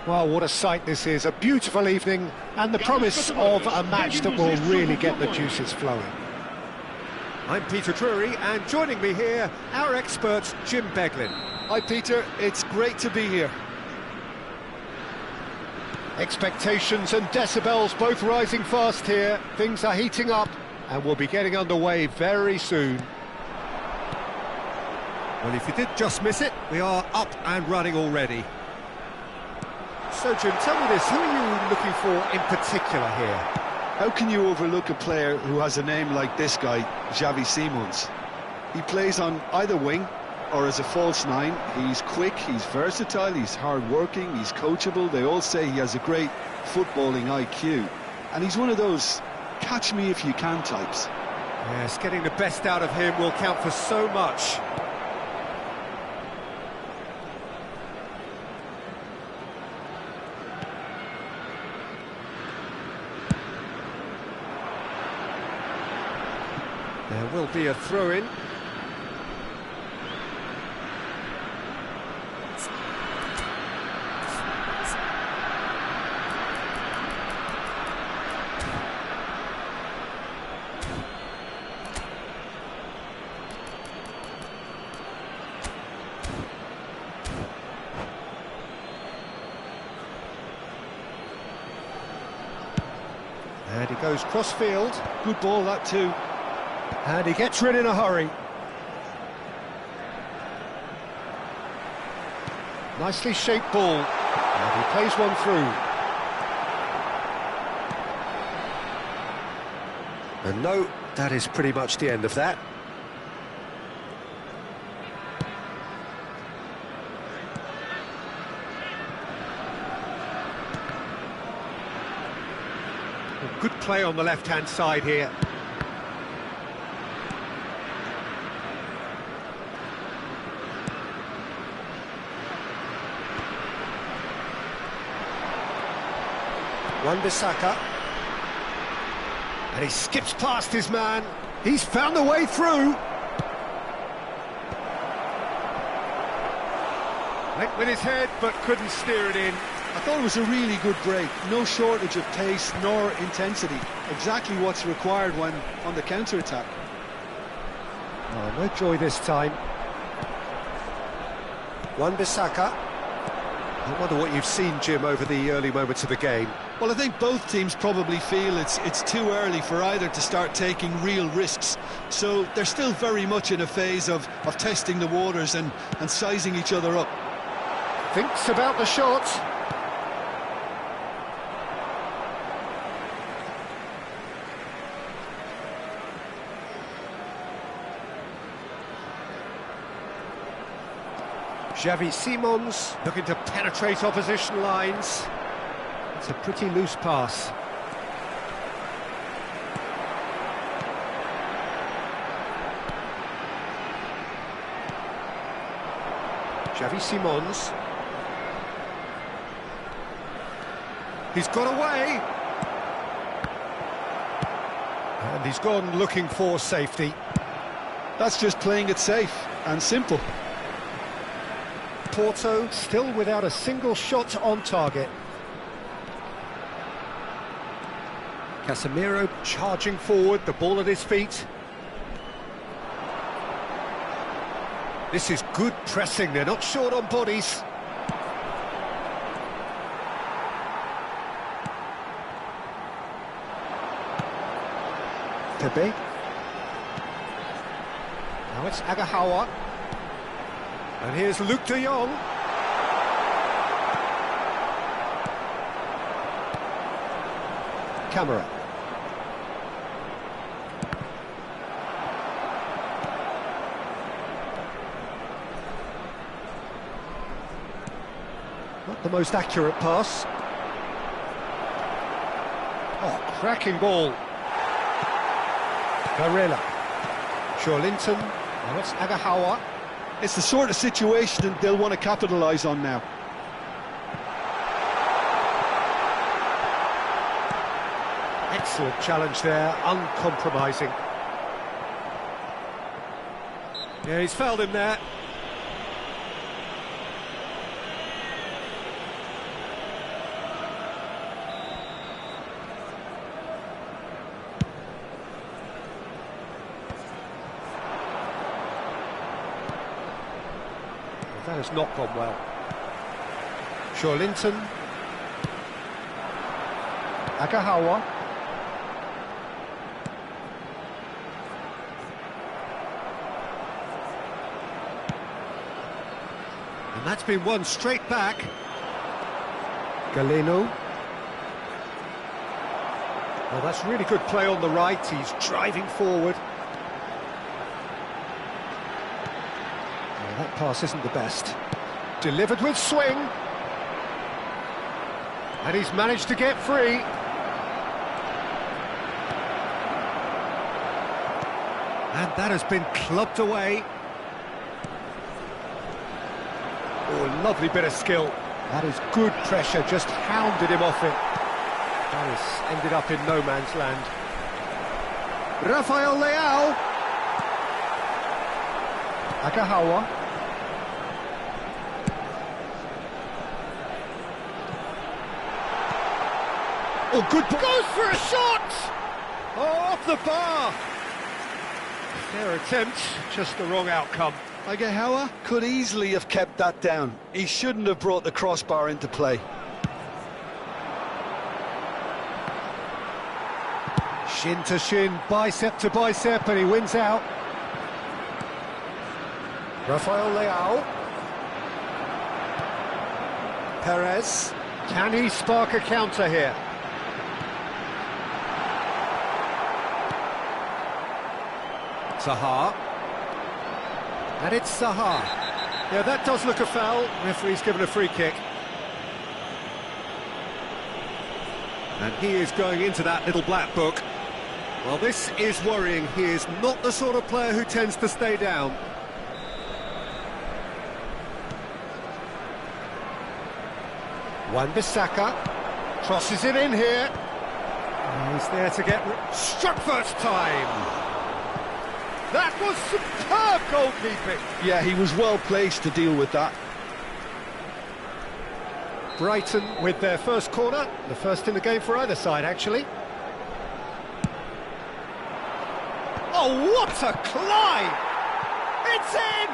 Well, what a sight this is. A beautiful evening and the promise of a match that will really get the juices flowing. I'm Peter Drury, and joining me here, our expert, Jim Beglin. Hi Peter, it's great to be here. Expectations and decibels both rising fast here. Things are heating up and we'll be getting underway very soon. Well, if you did just miss it, we are up and running already. So, Jim, tell me this, who are you looking for in particular here? How can you overlook a player who has a name like this guy, Xavi Simons? He plays on either wing or as a false nine. He's quick, he's versatile, he's hard-working, he's coachable. They all say he has a great footballing IQ. And he's one of those catch-me-if-you-can types. Yes, getting the best out of him will count for so much. There will be a throw-in. And he goes cross-field. Good ball, that too. And he gets rid in a hurry. Nicely shaped ball. And he plays one through. And no, that is pretty much the end of that. Good play on the left-hand side here. Wan-Bissaka, and he skips past his man. He's found a way through. Went with his head, but couldn't steer it in. I thought it was a really good break. No shortage of pace nor intensity. Exactly what's required when on the counter-attack. Oh, no joy this time. Wan-Bissaka. I wonder what you've seen, Jim, over the early moments of the game. Well, I think both teams probably feel it's too early for either to start taking real risks. So they're still very much in a phase of testing the waters and sizing each other up. Thinks about the shot. Xavi Simons looking to penetrate opposition lines. It's a pretty loose pass. Xavi Simons. He's got away. And he's gone looking for safety. That's just playing it safe and simple. Porto still without a single shot on target. Casemiro charging forward, the ball at his feet. This is good pressing, they're not short on bodies. Pepe. Now it's Agahawa. And here's Luke de Jong. Camera. Not the most accurate pass. Oh, cracking ball. Varela. Joelinton. Now it's Agahawa. It's the sort of situation they'll want to capitalise on now. Excellent challenge there, uncompromising. Yeah, he's fouled him there. has not gone well. Linton. Agahawa. And that's been won straight back. Galeno. Well, that's really good play on the right. He's driving forward. Well, that pass isn't the best. Delivered with swing. And he's managed to get free. And that has been clubbed away. Oh, lovely bit of skill. That is good pressure, just hounded him off it. That has ended up in no man's land. Rafael Leao. Agahawa. Oh, good. Goes for a shot! Oh, off the bar. Fair attempt, just the wrong outcome. Agahawa could easily have kept that down. He shouldn't have brought the crossbar into play. Shin to shin, bicep to bicep, and he wins out. Rafael Leao. Perez. Can he spark a counter here? Zaha. And it's Zaha. Yeah, that does look a foul. Referee's given a free kick. And he is going into that little black book. Well, this is worrying. He is not the sort of player who tends to stay down. Wan-Bissaka crosses it in here. And he's there to get struck first time. That was superb goalkeeping. Yeah, he was well placed to deal with that. Brighton with their first corner, the first in the game for either side, actually. Oh, what a climb! It's in!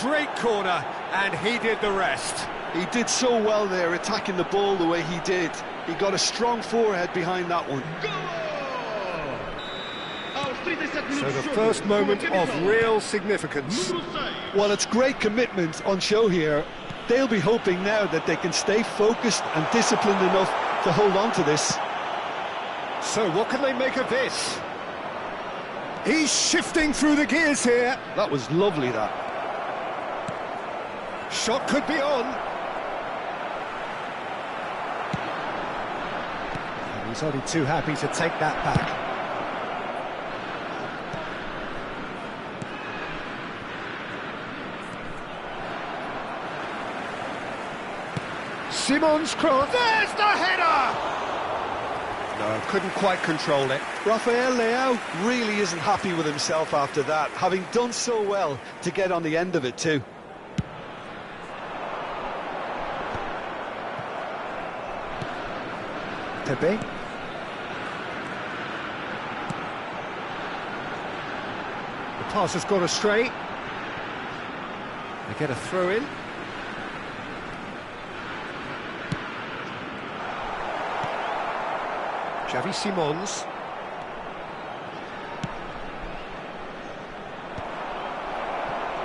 Great corner, and he did the rest. He did so well there, attacking the ball the way he did. He got a strong forehead behind that one. So the first moment of real significance. Well, it's great commitment on show here. They'll be hoping now that they can stay focused and disciplined enough to hold on to this. So what can they make of this? He's shifting through the gears here. That was lovely, that. Shot could be on. And he's only too happy to take that back. Simon's cross. There's the header! No, couldn't quite control it. Rafael Leao really isn't happy with himself after that, having done so well to get on the end of it too. Pepe. The pass has gone astray. They get a throw in. Xavi Simons.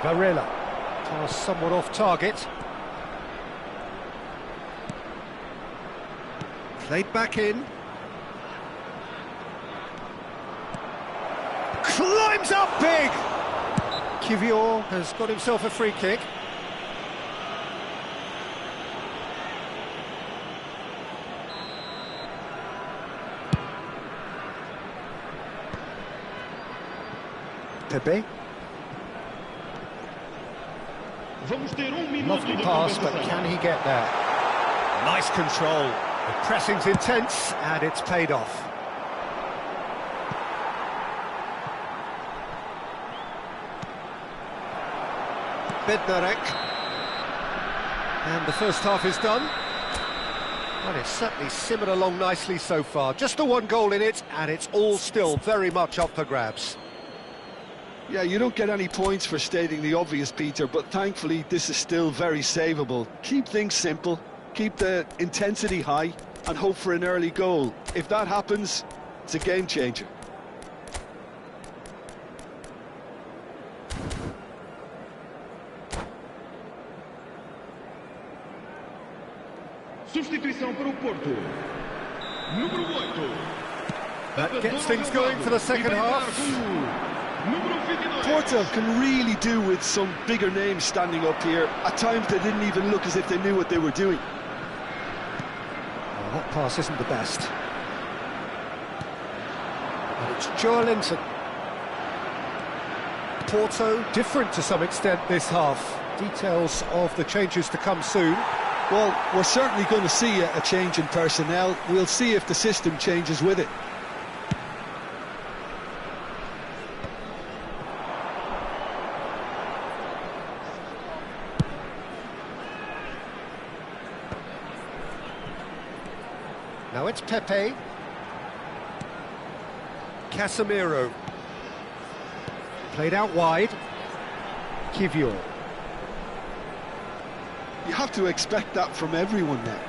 Varela. Pass somewhat off target. Played back in. Climbs up big! Kivior has got himself a free kick. Pepe. Lovely pass, but can he get there? Nice control. The pressing's intense, and it's paid off. Bednarek. And the first half is done. Well, it's certainly simmered along nicely so far. Just the one goal in it, and it's all still very much up for grabs. Yeah, you don't get any points for stating the obvious, Peter, but thankfully this is still very savable. Keep things simple, keep the intensity high, and hope for an early goal. If that happens, it's a game changer. Substituição para o Porto. Número 8. That gets things going for the second half. Porto can really do with some bigger names standing up here. At times they didn't even look as if they knew what they were doing. Oh, that pass isn't the best. And it's Joelinton. Porto different to some extent this half. Details of the changes to come soon. Well, we're certainly going to see a change in personnel. We'll see if the system changes with it. Now it's Pepe. Casemiro. Played out wide. Kivior. You have to expect that from everyone now.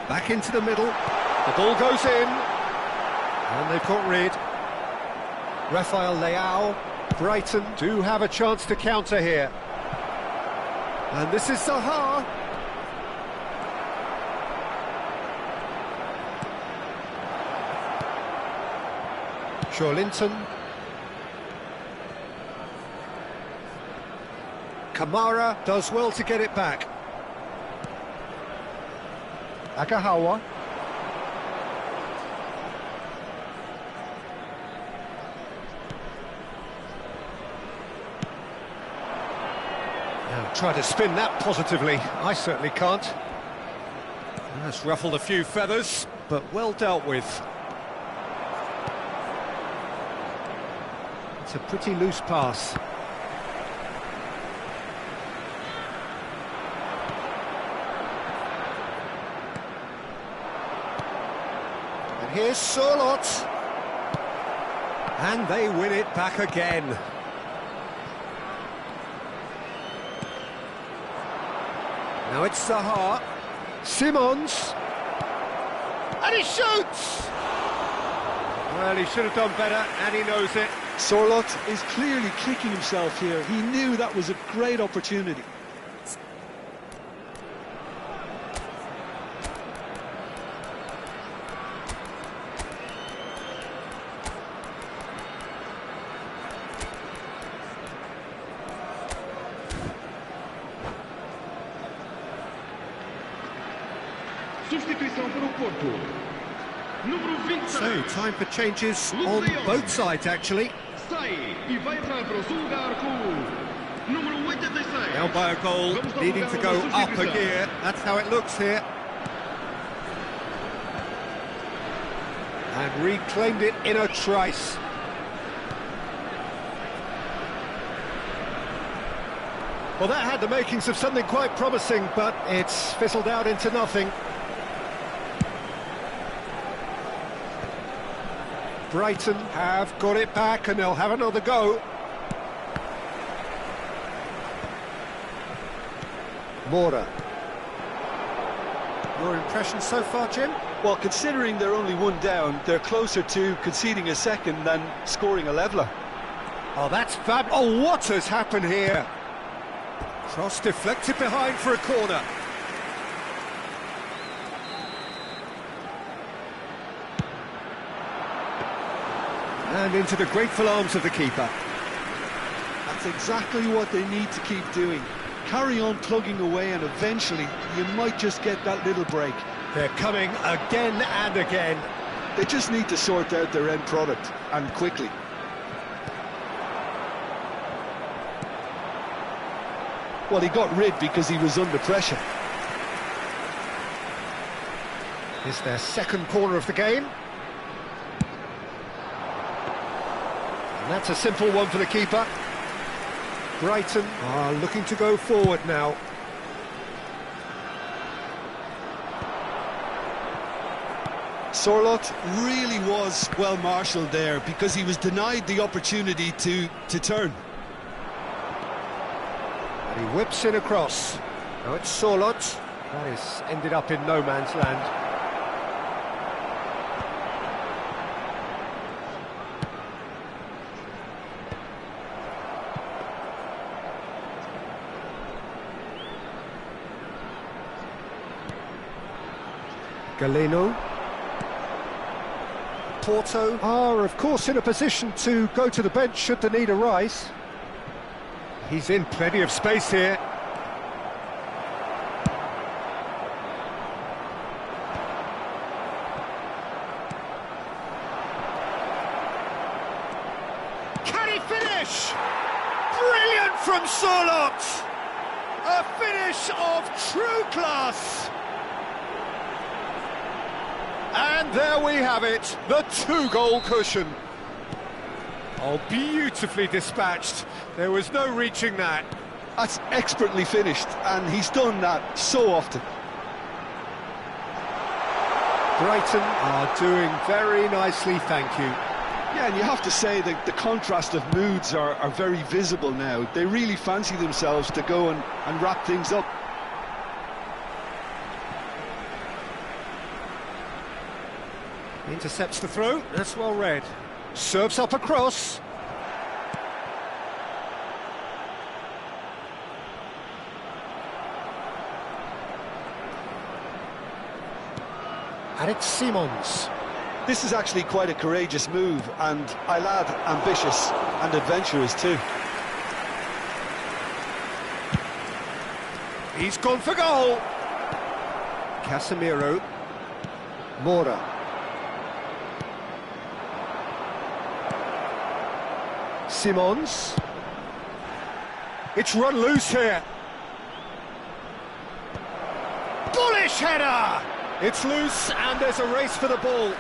Back into the middle. The ball goes in. And they've got rid. Rafael Leao. Brighton do have a chance to counter here. And this is Zaha. Joelinton. Kamara does well to get it back. Agahawa. Now try to spin that positively. I certainly can't. That's ruffled a few feathers, but well dealt with. It's a pretty loose pass. And here's Sorloth. And they win it back again. Now it's Zaha. Simons. And he shoots! Well, he should have done better, and he knows it. Sorloth is clearly kicking himself here. He knew that was a great opportunity. Substituição para o Porto. Número 26. So, time for changes on both sides, actually. Sai e vai entrar para o seu lugar com o número 86. Down by a goal, needing to go up a gear. That's how it looks here. And reclaimed it in a trice. Well, that had the makings of something quite promising, but it's fizzled out into nothing. Brighton have got it back and they'll have another go. Mora. Your impression so far, Jim? Well, considering they're only one down, they're closer to conceding a second than scoring a leveller. Oh, that's fab. Oh, what has happened here? Cross deflected behind for a corner. And into the grateful arms of the keeper. That's exactly what they need to keep doing. Carry on plugging away and eventually you might just get that little break. They're coming again and again. They just need to sort out their end product, and quickly. Well, he got rid because he was under pressure. It's their second corner of the game. And that's a simple one for the keeper. Brighton are looking to go forward now. Sorloth really was well marshalled there because he was denied the opportunity to turn. And he whips it across. Now it's Sorloth. That is ended up in no man's land. Galeno. Porto are, of course, in a position to go to the bench should the need arise. He's in plenty of space here. Can he finish? Brilliant from Sorloth! A finish of true class! And there we have it, the two-goal cushion. Oh, beautifully dispatched. There was no reaching that. That's expertly finished, and he's done that so often. Brighton are doing very nicely, thank you. Yeah, and you have to say that the contrast of moods are very visible now. They really fancy themselves to go and wrap things up. Intercepts the throw, that's well read. Serves up across. And it's Simons. This is actually quite a courageous move, and I lad ambitious and adventurous too. He's gone for goal. Casemiro. Mora. Simons. It's run loose here. Bullish header! It's loose and there's a race for the ball.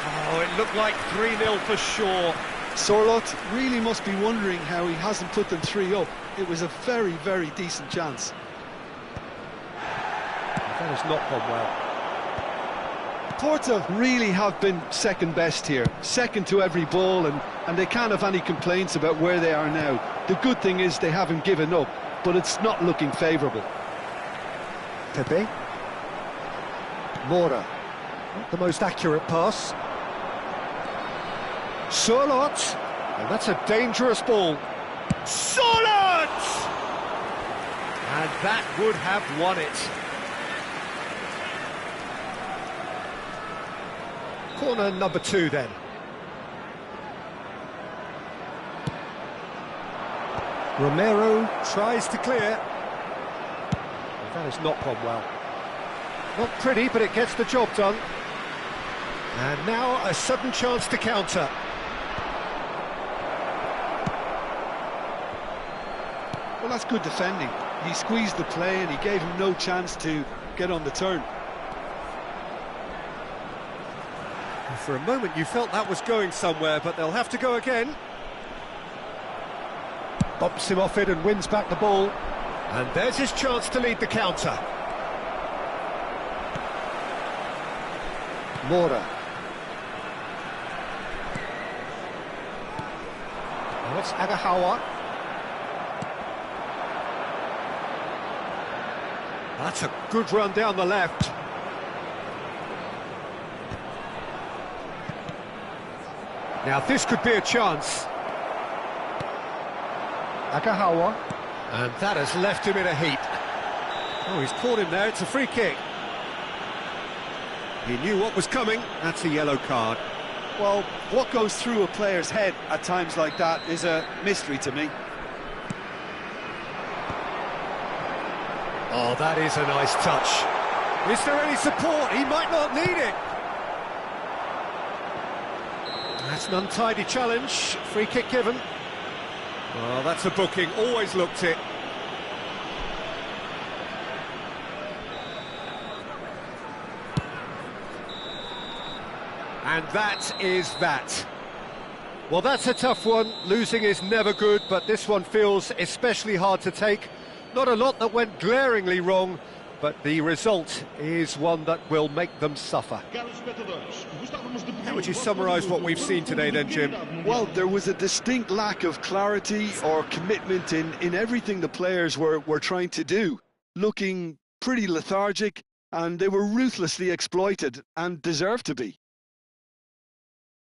Oh, it looked like 3-0 for sure. Sorloth really must be wondering how he hasn't put them 3 up. It was a very, very decent chance. That has not gone well. Porto really have been second best here, second to every ball, and they can't have any complaints about where they are now. The good thing is they haven't given up, but it's not looking favourable. Pepe. Mora. Not the most accurate pass. Sorloth. And that's a dangerous ball. Sorloth! And that would have won it. Corner number 2 then. Romero tries to clear. That has not gone well. Not pretty, but it gets the job done. And now a sudden chance to counter. Well, that's good defending. He squeezed the play and he gave him no chance to get on the turn. For a moment you felt that was going somewhere, but they'll have to go again. Bumps him off it and wins back the ball. And there's his chance to lead the counter. Mora. Now it's Agahawa. That's a good run down the left. Now this could be a chance. Agahawa. And that has left him in a heap. Oh, he's caught him there, it's a free kick. He knew what was coming, that's a yellow card. Well, what goes through a player's head at times like that is a mystery to me. Oh, that is a nice touch. Is there any support? He might not need it. That's an untidy challenge, free kick given. Oh, that's a booking, always looked it. And that is that. Well, that's a tough one. Losing is never good, but this one feels especially hard to take. Not a lot that went glaringly wrong, but the result is one that will make them suffer. How would you summarise what we've seen today then, Jim? Well, there was a distinct lack of clarity or commitment in everything the players were trying to do. Looking pretty lethargic, and they were ruthlessly exploited and deserved to be.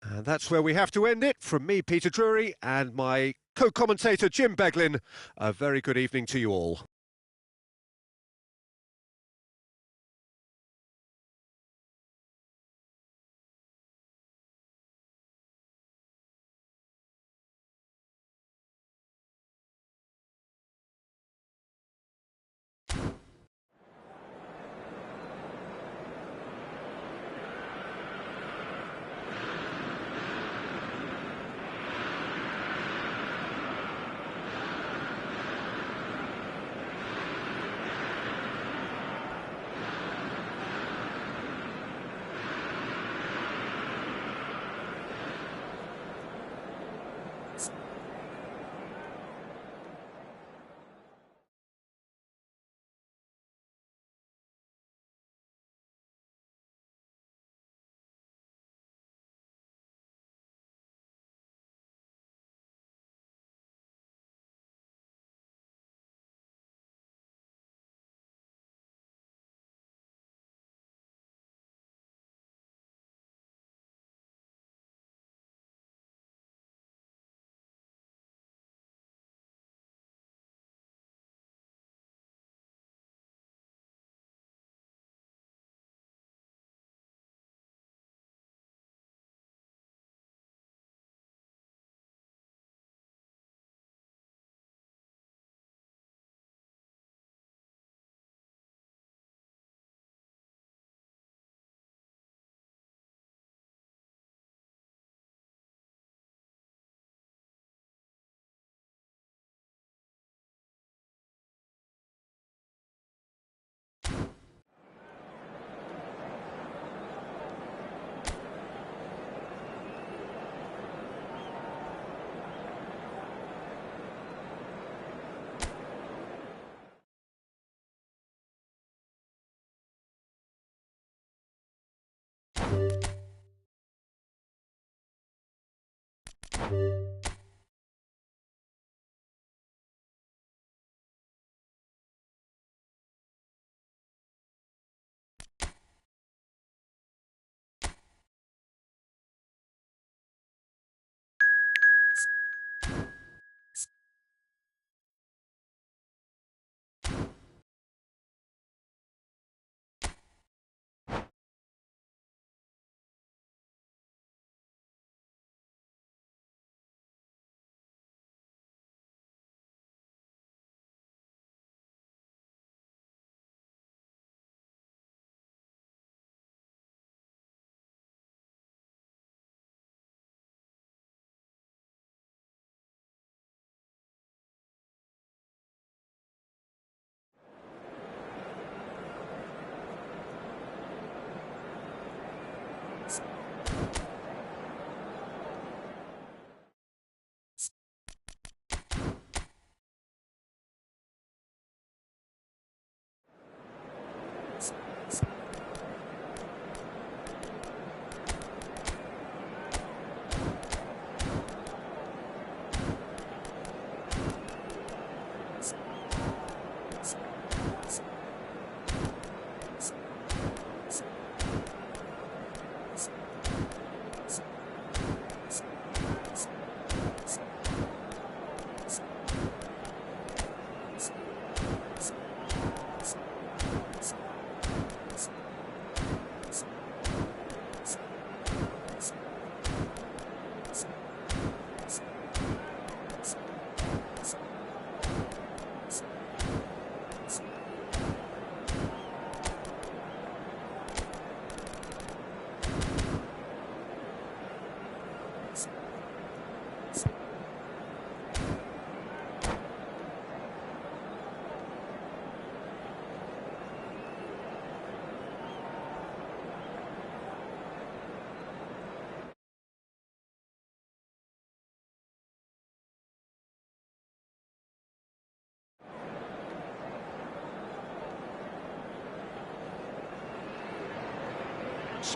And that's where we have to end it. From me, Peter Drury, and my co-commentator, Jim Beglin, a very good evening to you all.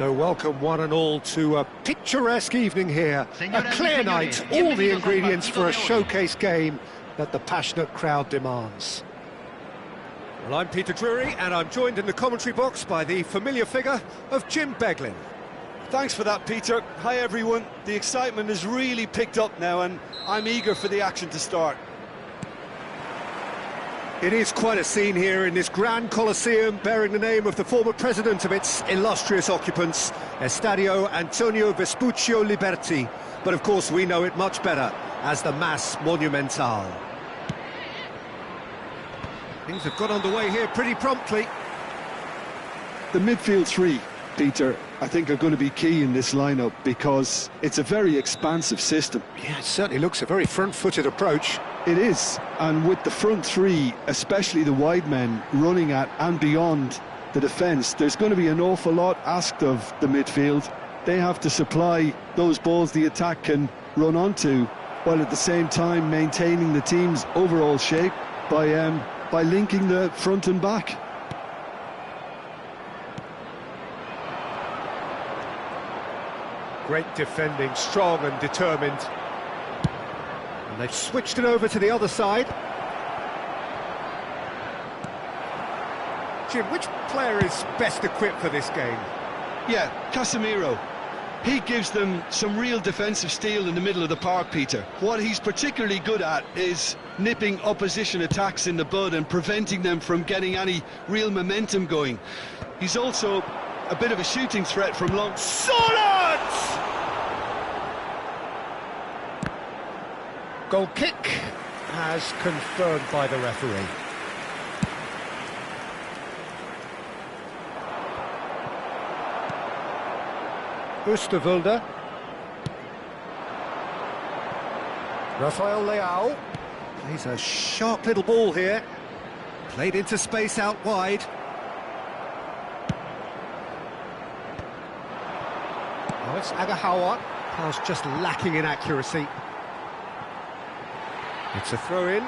So welcome one and all to a picturesque evening here. A clear night, all the ingredients for a showcase game that the passionate crowd demands. Well, I'm Peter Drury, and I'm joined in the commentary box by the familiar figure of Jim Beglin. Thanks for that, Peter. Hi, everyone. The excitement has really picked up now, and I'm eager for the action to start. It is quite a scene here in this grand Colosseum, bearing the name of the former president of its illustrious occupants, Estadio Antonio Vespuccio Liberti. But of course we know it much better as the Mas Monumental. Things have got underway here pretty promptly. The midfield three, Peter, I think are going to be key in this lineup because it's a very expansive system. Yeah, it certainly looks a very front-footed approach. It is, and with the front three, especially the wide men, running at and beyond the defence, there's going to be an awful lot asked of the midfield. They have to supply those balls the attack can run onto, while at the same time maintaining the team's overall shape by linking the front and back. Great defending, strong and determined. And they've switched it over to the other side. Jim, which player is best equipped for this game? Yeah, Casemiro. He gives them some real defensive steel in the middle of the park, Peter. What he's particularly good at is nipping opposition attacks in the bud and preventing them from getting any real momentum going. He's also a bit of a shooting threat from long... Solid! Goal kick as confirmed by the referee. Oosterwolde. Rafael Leao. Plays a sharp little ball here. Played into space out wide. Now it's Agahawa. Pass just lacking in accuracy. It's a throw-in.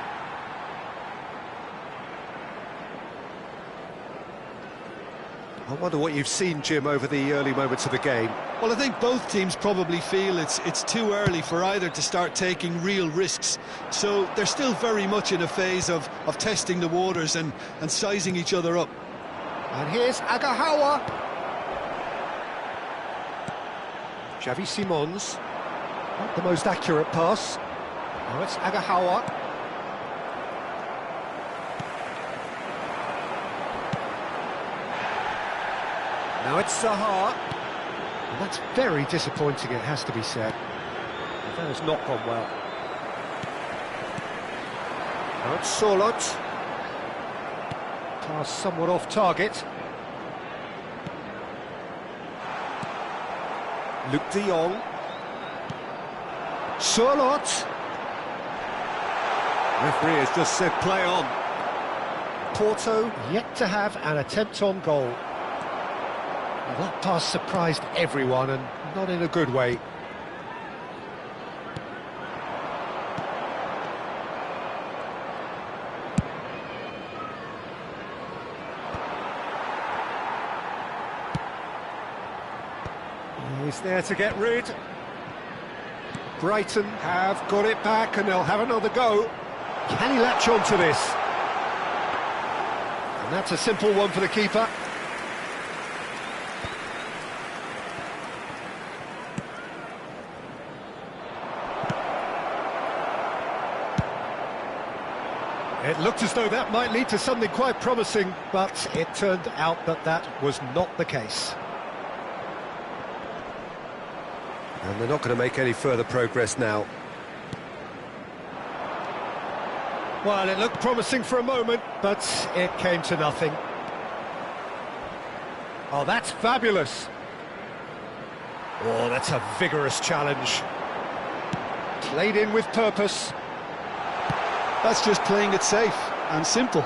I wonder what you've seen, Jim, over the early moments of the game. Well, I think both teams probably feel it's too early for either to start taking real risks. So they're still very much in a phase of testing the waters and sizing each other up. And here's Agahawa. Xavi Simons. Not the most accurate pass. Now it's Agahawa. Now it's Zaha. And that's very disappointing, it has to be said. That has not gone well. Now it's Sorloth. Pass somewhat off target. Luke de Jong. Sorloth. Referee has just said play on. Porto yet to have an attempt on goal. Well, that pass surprised everyone, and not in a good way. He's there to get rid. Brighton have got it back, and they'll have another go. Can he latch on to this? And that's a simple one for the keeper. It looked as though that might lead to something quite promising, but it turned out that that was not the case. And they're not going to make any further progress now. Well, it looked promising for a moment, but it came to nothing. Oh, that's fabulous. Oh, that's a vigorous challenge. Played in with purpose. That's just playing it safe and simple.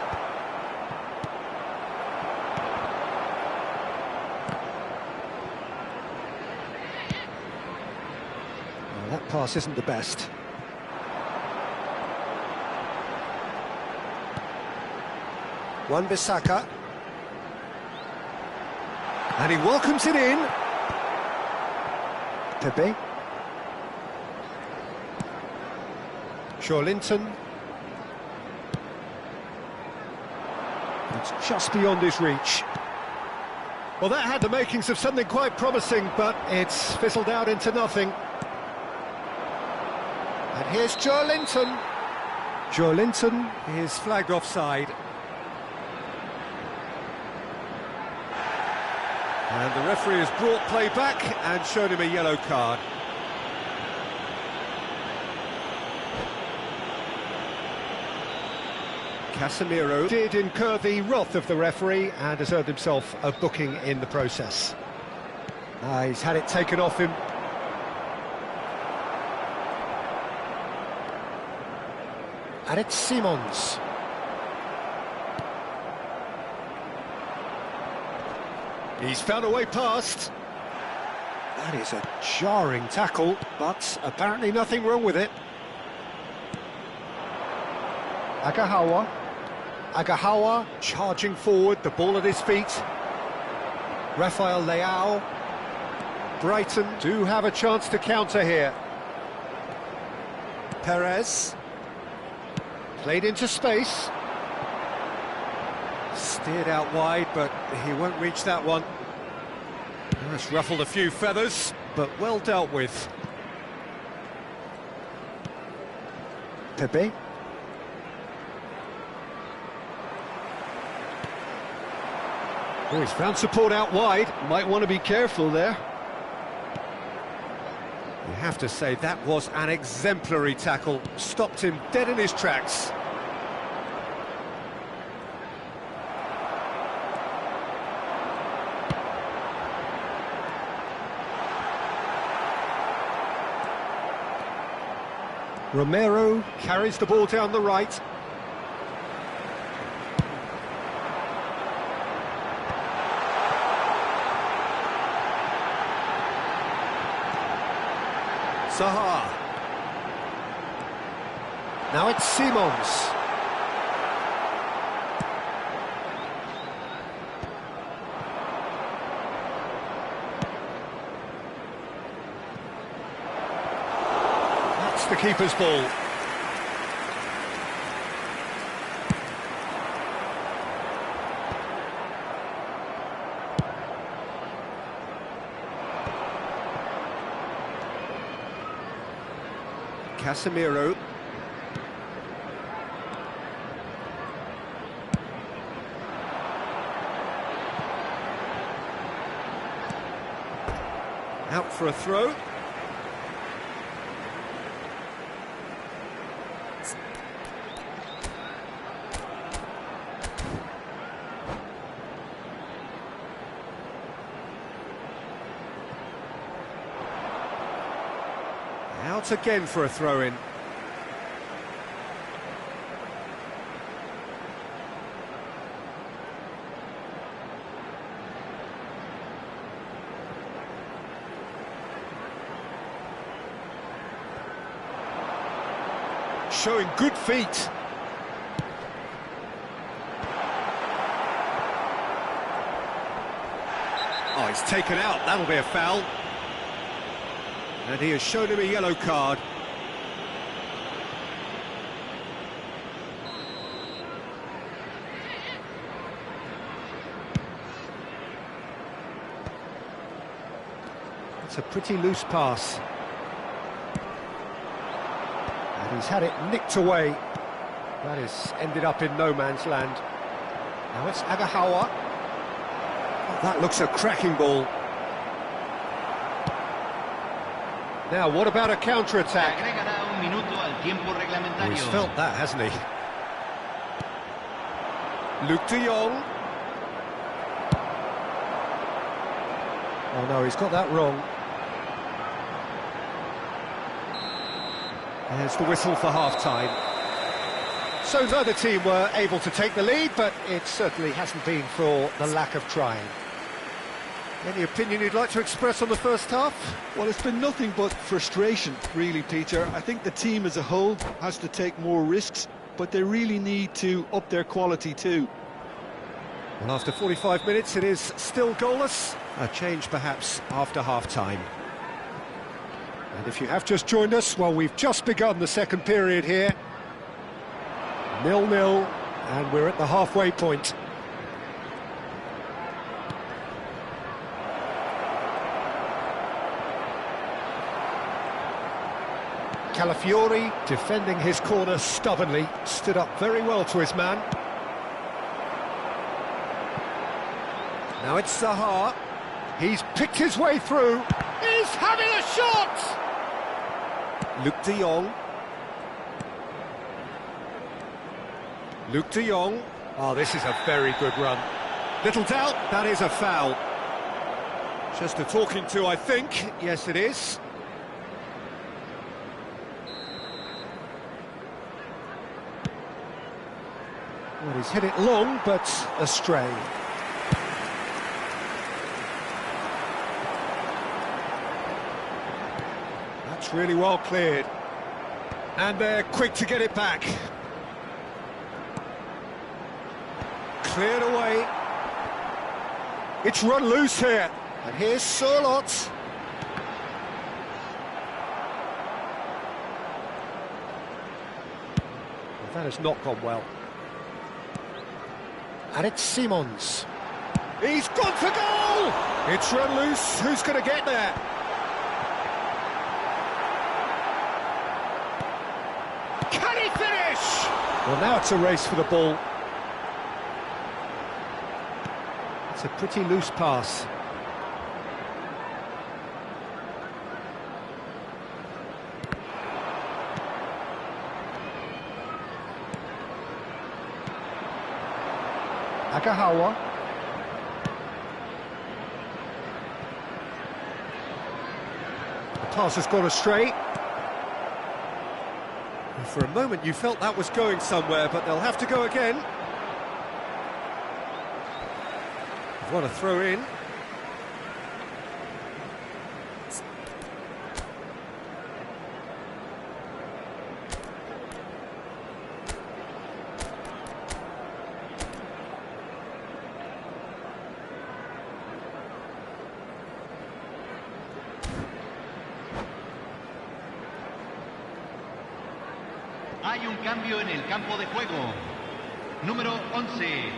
Well, that pass isn't the best. Wan-Bissaka. And he welcomes it in. Pepe. Linton. It's just beyond his reach. Well, that had the makings of something quite promising, but it's fizzled out into nothing. And here's Linton. Linton is flagged offside. And the referee has brought play back and shown him a yellow card. Casemiro did incur the wrath of the referee and has earned himself a booking in the process. He's had it taken off him. And it's Simons. He's found a way past. That is a jarring tackle, but apparently nothing wrong with it. Agahawa charging forward, the ball at his feet. Rafael Leao. Brighton do have a chance to counter here. Perez. Played into space. Steered out wide, but he won't reach that one. That's ruffled a few feathers, but well dealt with. Pepe. Oh, he's found support out wide. Might want to be careful there. You have to say that was an exemplary tackle. Stopped him dead in his tracks. Romero carries the ball down the right. Zaha. Now it's Simons. That's the keeper's ball. Casemiro. Out for a throw. Out again for a throw-in. Showing good feet. Oh, he's taken out. That'll be a foul. And he has shown him a yellow card. It's a pretty loose pass. And he's had it nicked away. That has ended up in no man's land. Now it's Agahawa. Oh, that looks a cracking ball. Now, what about a counter-attack? He's felt that, hasn't he? Luke de Jong. Oh no, he's got that wrong. There's the whistle for half-time. So neither team were able to take the lead, but it certainly hasn't been for the lack of trying. Any opinion you'd like to express on the first half? Well, it's been nothing but frustration, really, Peter. I think the team as a whole has to take more risks, but they really need to up their quality too. Well, after 45 minutes, it is still goalless. A change, perhaps, after half-time. And if you have just joined us, well, we've just begun the second period here. 0-0, and we're at the halfway point. Calafiori defending his corner stubbornly, stood up very well to his man. Now it's Zaha. He's picked his way through. He's having a shot! Luke de Jong. Luke de Jong. Oh, this is a very good run. Little doubt, that is a foul. Just a talking to, I think. Yes, it is. Well, he's hit it long, but astray. That's really well cleared. And they're quick to get it back. Cleared away. It's run loose here. And here's Sørloth. Well, that has not gone well. And it's Simons. He's gone for goal! It's run loose. Who's going to get there? Can he finish? Well, now it's a race for the ball. It's a pretty loose pass. Agahawa. The pass has gone astray. And for a moment you felt that was going somewhere, but they'll have to go again. What a throw in. Hay un cambio en el campo de juego. Número 11.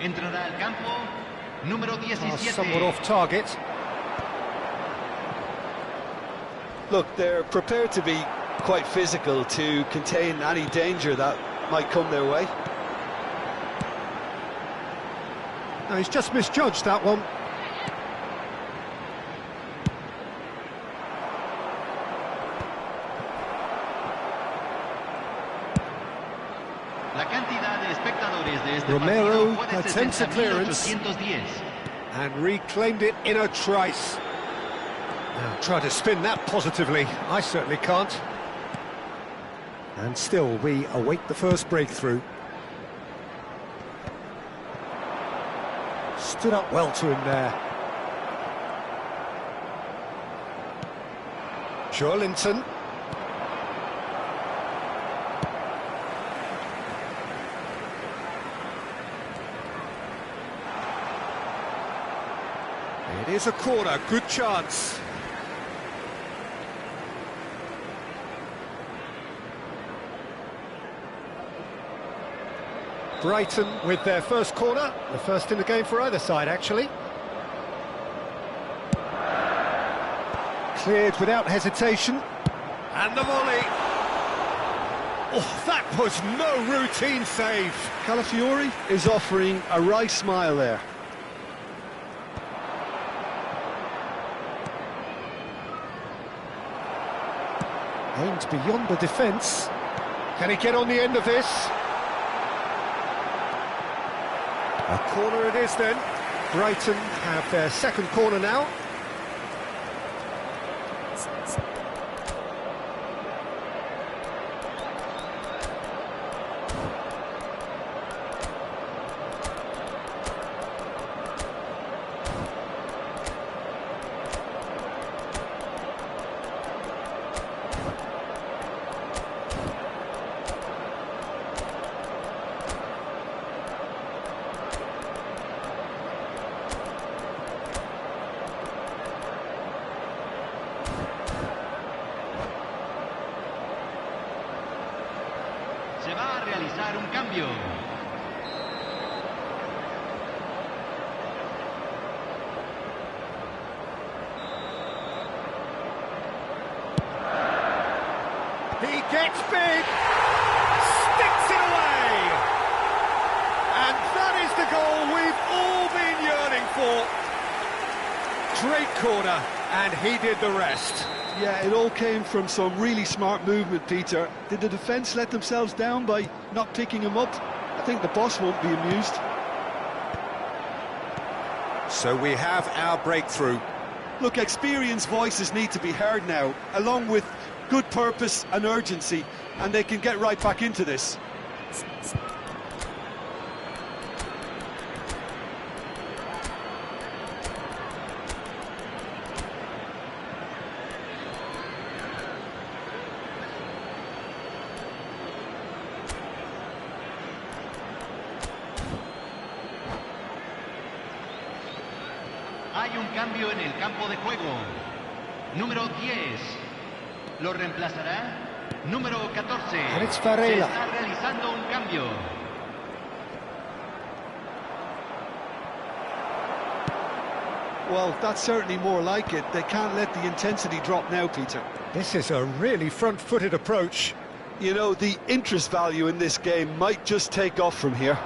Entrará al campo número 17. Somewhat off target. Look, they're prepared to be quite physical to contain any danger that might come their way. No, he's just misjudged that one. La cantidad de espectadores de este Romero partido puede attempts a clearance 60.810. and reclaimed it in a trice. Now try to spin that positively. I certainly can't. And still we await the first breakthrough. Stood up well to him there. Joelinton. It is a corner, good chance. Brighton with their first corner, the first in the game for either side, actually. Cleared without hesitation. And the volley. Oh, that was no routine save. Calafiori is offering a wry smile there. Aimed beyond the defence. Can he get on the end of this? A corner it is then. Brighton have their second corner now. Gets big, sticks it away, and that is the goal we've all been yearning for. Great corner, and he did the rest. Yeah, it all came from some really smart movement, Peter. Did the defence let themselves down by not picking him up? I think the boss won't be amused. So we have our breakthrough. Look, experienced voices need to be heard now, along with good purpose and urgency, and they can get right back into this. Hay un cambio en el campo de juego. Número 10. Lo reemplazará número 14. And it's Se Varela. está realizando un cambio. Well, that's certainly more like it. They can't let the intensity drop now, Peter. This is a really front-footed approach. You know, the interest value in this game might just take off from here.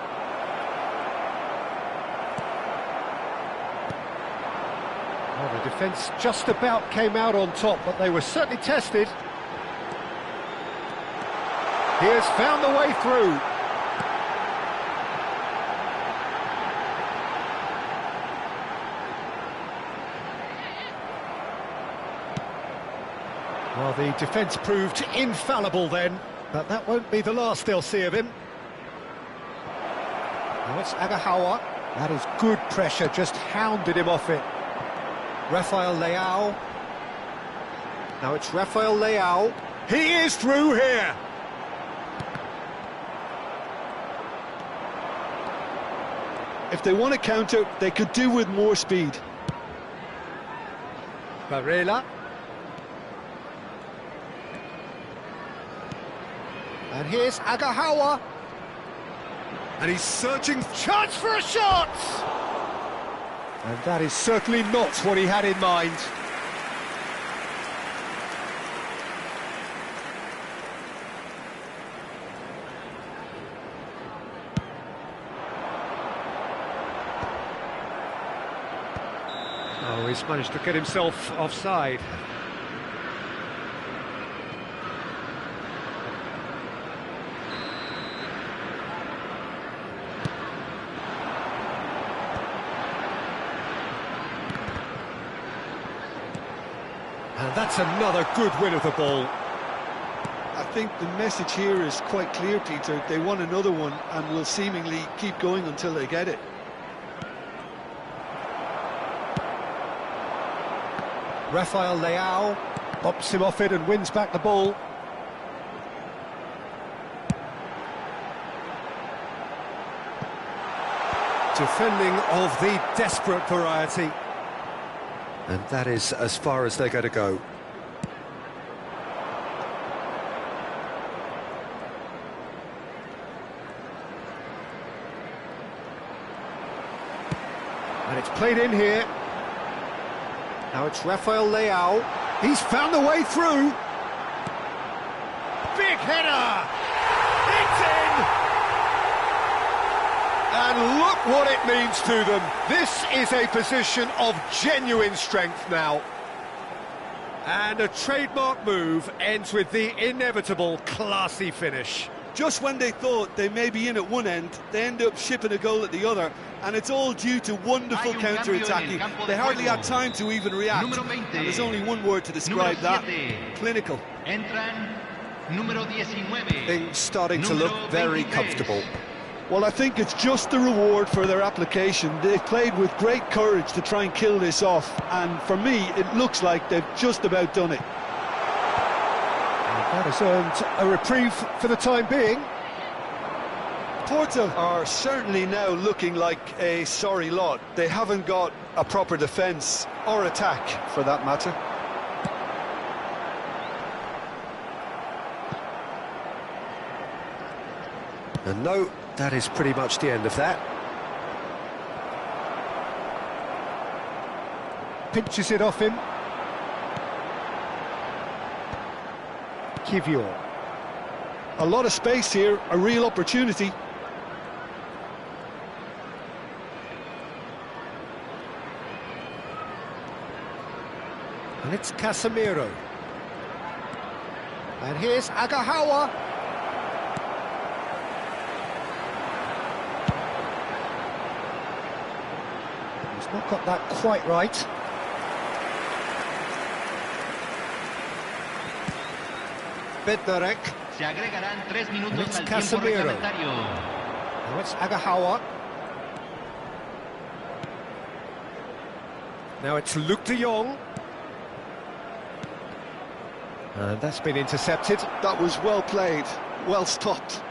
Well, the defence just about came out on top, but they were certainly tested. He has found the way through. Well, the defence proved infallible then, but that won't be the last they'll see of him. Now it's Agahawa. That is good pressure, just hounded him off it. Rafael Leao. Now it's Rafael Leao. He is through here. If they want to counter, they could do with more speed. Varela. And here's Agahawa. And he's searching. Chance for a shot! And that is certainly not what he had in mind. Oh, he's managed to get himself offside. And that's another good win of the ball. I think the message here is quite clear, Peter. They want another one and will seemingly keep going until they get it. Rafael Leao bops him off it and wins back the ball. Defending of the desperate variety. And that is as far as they're going to go. And it's played in here. Now it's Rafael Leao. He's found the way through. Big header! It's in! And look what it means to them. This is a position of genuine strength now. And a trademark move ends with the inevitable classy finish. Just when they thought they may be in at one end, they end up shipping a goal at the other, and it's all due to wonderful counter-attacking. They hardly had time to even react, and there's only one word to describe that: clinical. Entran número 19. Things starting to look very comfortable. Well, I think it's just the reward for their application. They've played with great courage to try and kill this off, and for me, it looks like they've just about done it. That has earned a reprieve for the time being. Porto are certainly now looking like a sorry lot. They haven't got a proper defence, or attack, for that matter. And no, that is pretty much the end of that. Pinches it off him. Kivior. A lot of space here, a real opportunity. And it's Casemiro. And here's Agahawa. He's not got that quite right. Bednarek. Se agregarán 3 minutos It's al tiempo Casemiro. reglamentario. Now it's Agahawa. Now it's Luke de Jong. And that's been intercepted. That was well played, well stopped.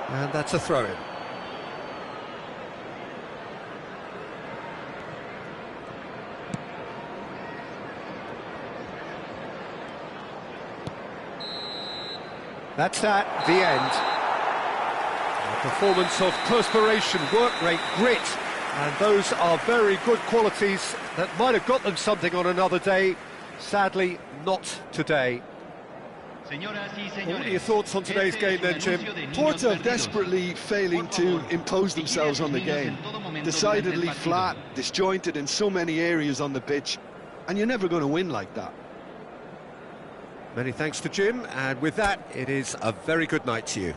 And that's a throw-in. That's at the end. A performance of perspiration, work rate, grit, and those are very good qualities that might have got them something on another day. Sadly, not today. Señoras y señores, What are your thoughts on today's este es game then, un Jim? anuncio de niños Porto perdidos. desperately failing to impose themselves on the game. Decidedly flat, disjointed in so many areas on the pitch, and you're never going to win like that. Many thanks to Jim, and with that, it is a very good night to you.